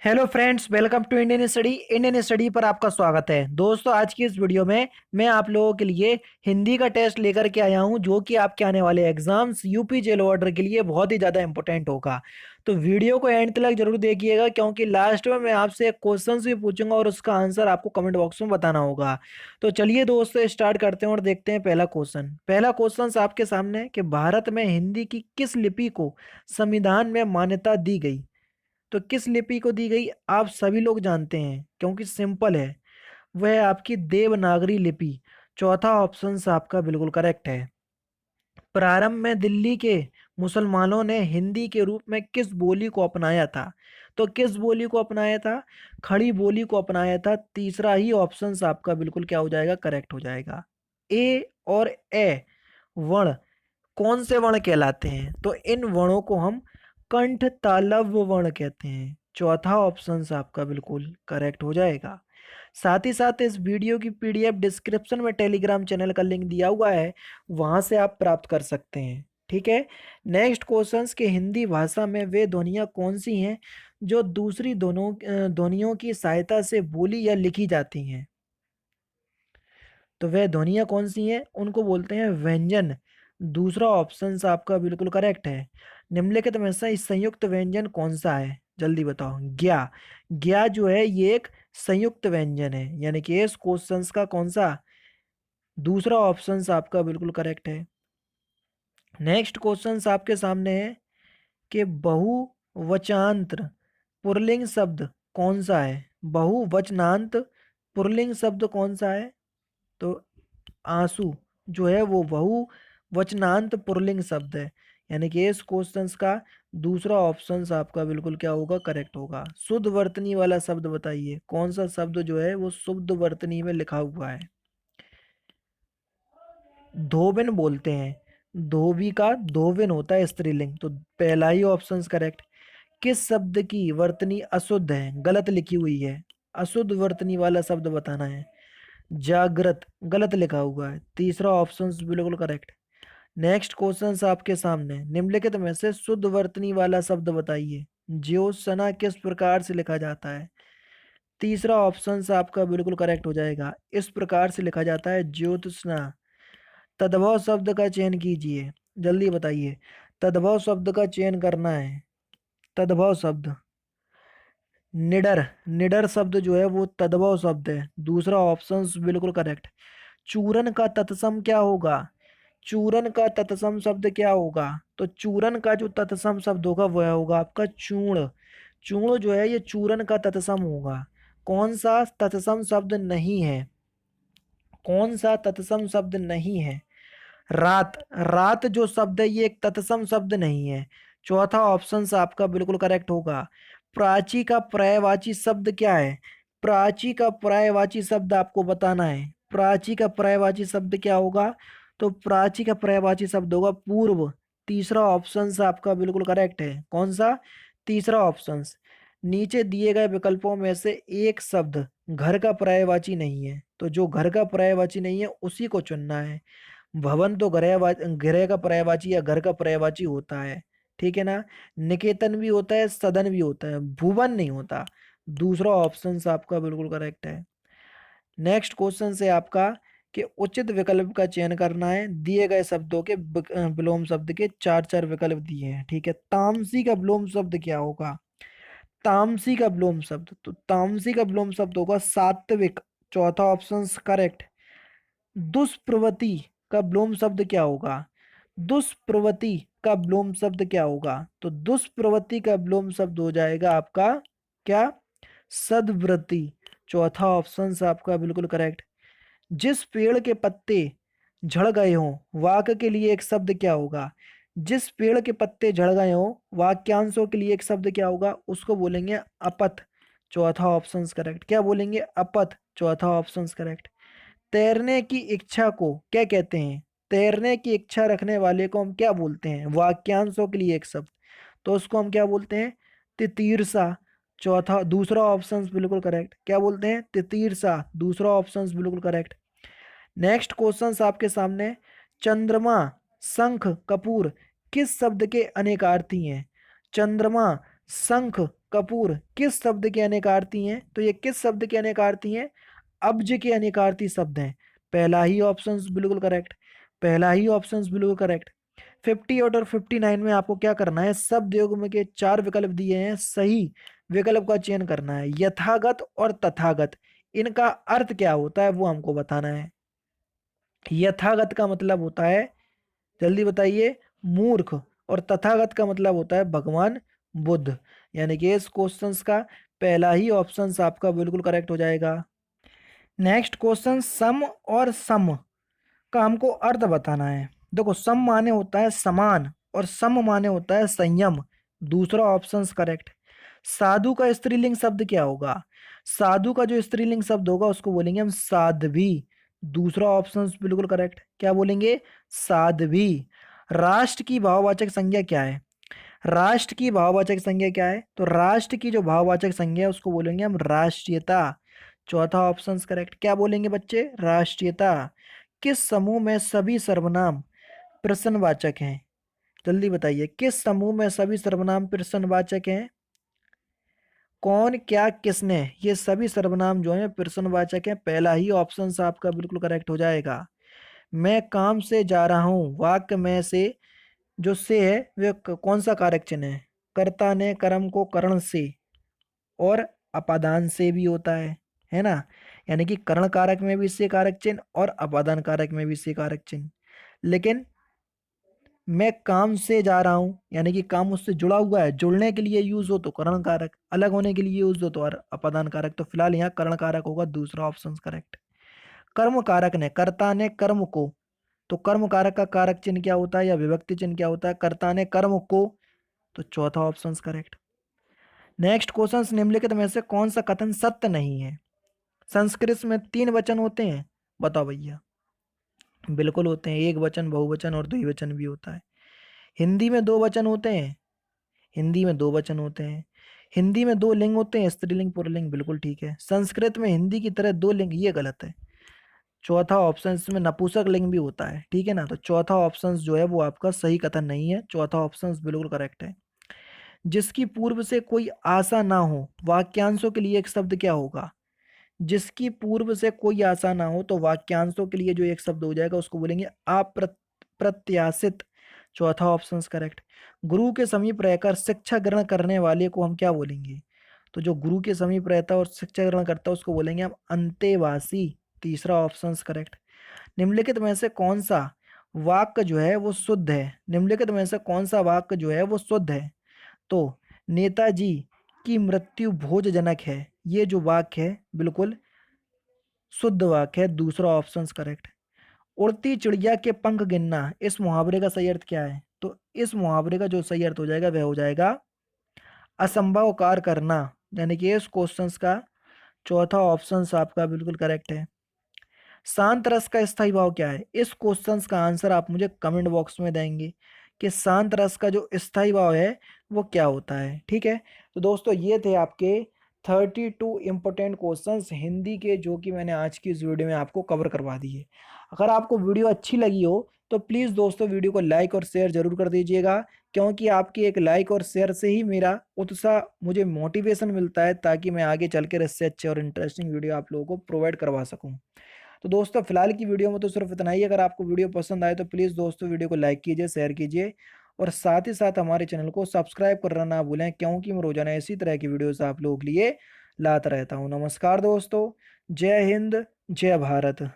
Hello friends, welcome to Indian study पर आपका स्वागत है। दोस्तों, आज की इस वीडियो में मैं आप लोगों के लिए हिंदी का टेस्ट लेकर के आया हूं, जो कि आपके आने वाले एग्जाम्स यूपी जेल ऑर्डर के लिए बहुत ही ज़्यादा इंपॉर्टेंट होगा। तो वीडियो को एंड तक जरूर देखिएगा, क्योंकि लास्ट में मैं आपसे एक क्वेश्चन भी पूछूंगा और उसका आंसर आपको कमेंट बॉक्स में बताना होगा। तो चलिए दोस्तों, स्टार्ट करते हैं और देखते हैं पहला क्वेश्चन आपके सामने है कि भारत में हिंदी की किस लिपि को संविधान में मान्यता दी गई। तो किस लिपि को दी गई आप सभी लोग जानते हैं, क्योंकि सिंपल है, वह है आपकी देवनागरी लिपि। चौथा ऑप्शन आपका बिल्कुल करेक्ट है। प्रारंभ में दिल्ली के मुसलमानों ने हिंदी के रूप में किस बोली को अपनाया था। तो किस बोली को अपनाया था? खड़ी बोली को अपनाया था। तीसरा ही ऑप्शन आपका बिल्कुल क्या हो जाएगा, करेक्ट हो जाएगा। ए और ए वर्ण कौन से वर्ण कहलाते हैं? तो इन वर्णों को हम कंठ तालव्य वर्ण कहते हैं। चौथा ऑप्शन आपका बिल्कुल करेक्ट हो जाएगा। साथ ही साथ इस वीडियो की पीडीएफ डिस्क्रिप्शन में टेलीग्राम चैनल का लिंक दिया हुआ है, वहां से आप प्राप्त कर सकते हैं। ठीक है। नेक्स्ट क्वेश्चंस के हिंदी भाषा में वे ध्वनियाँ कौन सी हैं जो दूसरी दोनों ध्वनियों की सहायता से बोली या लिखी जाती हैं? तो वह ध्वनियाँ कौन सी हैं? उनको बोलते हैं व्यंजन। दूसरा ऑप्शन आपका बिल्कुल करेक्ट है। निम्नलिखित में से संयुक्त व्यंजन कौन सा है? जल्दी बताओ। ज्ञा। ज्ञा जो है ये एक संयुक्त व्यंजन है, यानी कि इस क्वेश्चन का कौन सा? दूसरा ऑप्शन आपका बिल्कुल करेक्ट है। नेक्स्ट क्वेश्चन आपके सामने है कि बहुवचनांत पुल्लिंग शब्द कौन सा है? बहुवचनांत पुल्लिंग शब्द कौन सा है? तो आंसू जो है वो बहुवचनांत पुल्लिंग शब्द है, यानी कि इस क्वेश्चंस का दूसरा ऑप्शन आपका बिल्कुल क्या होगा, करेक्ट होगा। शुद्ध वर्तनी वाला शब्द बताइए, कौन सा शब्द जो है वो शुद्ध वर्तनी में लिखा हुआ है? धोबिन बोलते हैं। धोबी का धोबिन होता है स्त्रीलिंग, तो पहला ही ऑप्शन करेक्ट। किस शब्द की वर्तनी अशुद्ध है, गलत लिखी हुई है? अशुद्ध वर्तनी वाला शब्द बताना है। जागृत गलत लिखा हुआ है। तीसरा ऑप्शन बिल्कुल करेक्ट। नेक्स्ट क्वेश्चन आपके सामने, निम्नलिखित में से शुद्ध वर्तनी वाला शब्द बताइए। ज्योत्सना किस प्रकार से लिखा जाता है? तीसरा ऑप्शन आपका बिल्कुल करेक्ट हो जाएगा। इस प्रकार से लिखा जाता है ज्योत्सना। तद्भव शब्द का चयन कीजिए, जल्दी बताइए। तद्भव शब्द का चयन करना है। तद्भव शब्द निडर। निडर शब्द जो है वो तद्भव शब्द है। दूसरा ऑप्शन बिल्कुल करेक्ट। चूरन का तत्सम क्या होगा? चूरन का तत्सम शब्द क्या होगा? तो चूरन का जो तत्सम शब्द होगा वह होगा आपका चूर्ण। चूर्ण जो है ये चूरन का तत्सम होगा। कौन सा तत्सम शब्द नहीं है? कौन सा तत्सम शब्द नहीं है? रात। रात जो शब्द है ये एक तत्सम शब्द नहीं है। चौथा ऑप्शन आपका बिल्कुल करेक्ट होगा। प्राची का पर्यायवाची शब्द क्या है? प्राची का पर्यायवाची शब्द आपको बताना है। प्राची का पर्यायवाची शब्द क्या होगा? तो प्राची का पर्यायवाची शब्द होगा पूर्व। तीसरा ऑप्शन आपका बिल्कुल करेक्ट है। कौन सा? तीसरा ऑप्शन। नीचे दिए गए विकल्पों में से एक शब्द घर का पर्यायवाची नहीं है, तो जो घर का पर्यायवाची नहीं है उसी को चुनना है। भवन तो गृह का पर्यायवाची या घर का पर्यायवाची होता है, ठीक है ना। निकेतन भी होता है, सदन भी होता है, भुवन नहीं होता। दूसरा ऑप्शन आपका बिल्कुल करेक्ट है। नेक्स्ट क्वेश्चन से आपका कि उचित विकल्प का चयन करना है। दिए गए शब्दों के विलोम शब्द के चार चार विकल्प दिए हैं, ठीक है। तामसी का विलोम शब्द क्या होगा? तामसी का विलोम शब्द, तो तामसी का विलोम शब्द होगा सात्विक। चौथा ऑप्शन करेक्ट। दुष्प्रवृत्ति का विलोम शब्द क्या होगा? दुष्प्रवृत्ति का विलोम शब्द क्या होगा? तो दुष्प्रवृत्ति का विलोम शब्द हो जाएगा आपका क्या? सद्वृत्ति। चौथा ऑप्शन आपका बिल्कुल करेक्ट। जिस पेड़ के पत्ते झड़ गए हों, वाक्य के लिए एक शब्द क्या होगा? जिस पेड़ के पत्ते झड़ गए हों, वाक्यांशों के लिए एक शब्द क्या होगा? उसको बोलेंगे अपथ। चौथा ऑप्शन करेक्ट। क्या बोलेंगे? अपथ। चौथा ऑप्शन करेक्ट। तैरने की इच्छा को क्या कहते हैं? तैरने की इच्छा रखने वाले को हम क्या बोलते हैं? वाक्यांशों के लिए एक शब्द, तो उसको हम क्या बोलते हैं? तितीर्षा। चौथा दूसरा ऑप्शन बिल्कुल करेक्ट। क्या बोलते हैं? तितीर्षा। दूसरा ऑप्शन बिल्कुल करेक्ट। नेक्स्ट क्वेश्चन आपके सामने, चंद्रमा, शंख, कपूर किस शब्द के अनेकार्थी हैं? चंद्रमा, शंख, कपूर किस शब्द के अनेकार्थी हैं? तो ये किस शब्द के अनेकार्थी हैं? अब्ज के अनेकार्थी शब्द हैं। पहला ही ऑप्शन बिल्कुल करेक्ट, पहला ही ऑप्शन बिल्कुल करेक्ट। 58 और 59 में आपको क्या करना है? शब्द युग्म के 4 विकल्प दिए हैं, सही विकल्प का चयन करना है। यथागत और तथागत, इनका अर्थ क्या होता है वो हमको बताना है। यथागत का मतलब होता है, जल्दी बताइए, मूर्ख, और तथागत का मतलब होता है भगवान बुद्ध। यानी कि इस क्वेश्चंस का पहला ही ऑप्शन आपका बिल्कुल करेक्ट हो जाएगा। नेक्स्ट क्वेश्चन, सम और सम का हमको अर्थ बताना है। देखो, सम माने होता है समान और सम माने होता है संयम। दूसरा ऑप्शन करेक्ट। साधु का स्त्रीलिंग शब्द क्या होगा? साधु का जो स्त्रीलिंग शब्द होगा उसको बोलेंगे हम साध्वी। दूसरा ऑप्शन बिल्कुल करेक्ट। क्या बोलेंगे? साध्वी। राष्ट्र की भाववाचक संज्ञा क्या है? राष्ट्र की भाववाचक संज्ञा क्या है? तो राष्ट्र की जो भाववाचक संज्ञा है उसको बोलेंगे हम राष्ट्रीयता। चौथा ऑप्शन करेक्ट। क्या बोलेंगे बच्चे? राष्ट्रीयता। किस समूह में सभी सर्वनाम प्रश्नवाचक हैं? जल्दी बताइए, किस समूह में सभी सर्वनाम प्रश्नवाचक हैं? कौन, क्या, किसने, ये सभी सर्वनाम जो हैं प्रश्नवाचक हैं। पहला ही ऑप्शन आपका बिल्कुल करेक्ट हो जाएगा। मैं काम से जा रहा हूं, वाक्य में से जो से है वे कौन सा कारक चिन्ह है? कर्ता ने कर्म को करण से और अपादान से भी होता है ना? यानी कि करण कारक में भी से कारक चिन्ह और अपादान कारक में भी से कारक चिन्ह। लेकिन मैं काम से जा रहा हूं, यानी कि काम उससे जुड़ा हुआ है, जुड़ने के लिए यूज हो तो करण कारक, अलग होने के लिए यूज हो तो और अपादान कारक। तो फिलहाल यहाँ करण कारक होगा, दूसरा ऑप्शन करेक्ट। कर्म कारक ने, कर्ता ने कर्म को, तो कर्म कारक का कारक चिन्ह क्या होता है या विभक्ति चिन्ह क्या होता है? कर्ता ने कर्म को। तो चौथा ऑप्शन करेक्ट। नेक्स्ट क्वेश्चन, निम्नलिखित में से कौन सा कथन सत्य नहीं है? संस्कृत में 3 वचन होते हैं, बताओ भैया। बिल्कुल होते हैं, एक वचन, बहुवचन और द्विवचन भी होता है। हिंदी में 2 वचन होते हैं, हिंदी में 2 वचन होते हैं। हिंदी में 2 लिंग होते हैं, स्त्रीलिंग पुल्लिंग, बिल्कुल ठीक है। संस्कृत में हिंदी की तरह 2 लिंग, ये गलत है। चौथा ऑप्शन, इसमें नपुंसक लिंग भी होता है, ठीक है ना? तो चौथा ऑप्शन जो है वो आपका सही कथन नहीं है, चौथा ऑप्शन बिल्कुल करेक्ट है। जिसकी पूर्व से कोई आशा ना हो, वाक्यांशों के लिए एक शब्द क्या होगा? जिसकी पूर्व से कोई आशा ना हो तो वाक्यांशों के लिए जो एक शब्द हो जाएगा उसको बोलेंगे अप्रत्याशित। चौथा ऑप्शन करेक्ट। गुरु के समीप रहकर शिक्षा ग्रहण करने वाले को हम क्या बोलेंगे? तो जो गुरु के समीप रहता है और शिक्षा ग्रहण करता है उसको बोलेंगे हम अंतेवासी। तीसरा ऑप्शन करेक्ट। निम्नलिखित में से कौन सा वाक्य जो है वो शुद्ध है? निम्नलिखित में से कौन सा वाक्य जो है वो शुद्ध है? तो नेताजी की मृत्यु भोजजनक है, ये जो वाक्य है बिल्कुल शुद्ध वाक्य है, दूसरा ऑप्शन करेक्ट। उड़ती चिड़िया के पंख गिनना, इस मुहावरे का सही अर्थ क्या है? तो इस मुहावरे का जो सही अर्थ हो जाएगा वह हो जाएगा असंभव कार्य करना। यानी कि इस क्वेश्चन का चौथा ऑप्शन आपका बिल्कुल करेक्ट है। शांत रस का स्थायी भाव क्या है? इस क्वेश्चन का आंसर आप मुझे कमेंट बॉक्स में देंगे कि शांत रस का जो स्थायी भाव है वो क्या होता है, ठीक है? तो दोस्तों ये थे आपके 32 इंपॉर्टेंट क्वेश्चंस हिंदी के, जो कि मैंने आज की इस वीडियो में आपको कवर करवा दिए। अगर आपको वीडियो अच्छी लगी हो तो प्लीज़ दोस्तों वीडियो को लाइक और शेयर जरूर कर दीजिएगा, क्योंकि आपकी एक लाइक और शेयर से ही मेरा उत्साह, मुझे मोटिवेशन मिलता है, ताकि मैं आगे चल कर इससे अच्छे और इंटरेस्टिंग वीडियो आप लोगों को प्रोवाइड करवा सकूँ। तो दोस्तों फिलहाल की वीडियो में तो सिर्फ इतना ही। अगर आपको वीडियो पसंद आए तो प्लीज़ दोस्तों वीडियो को लाइक कीजिए, शेयर कीजिए और साथ ही साथ हमारे चैनल को सब्सक्राइब करना ना भूलें, क्योंकि मैं रोजाना इसी तरह की वीडियोस आप लोगों के लिए लाता रहता हूँ। नमस्कार दोस्तों, जय हिंद, जय भारत।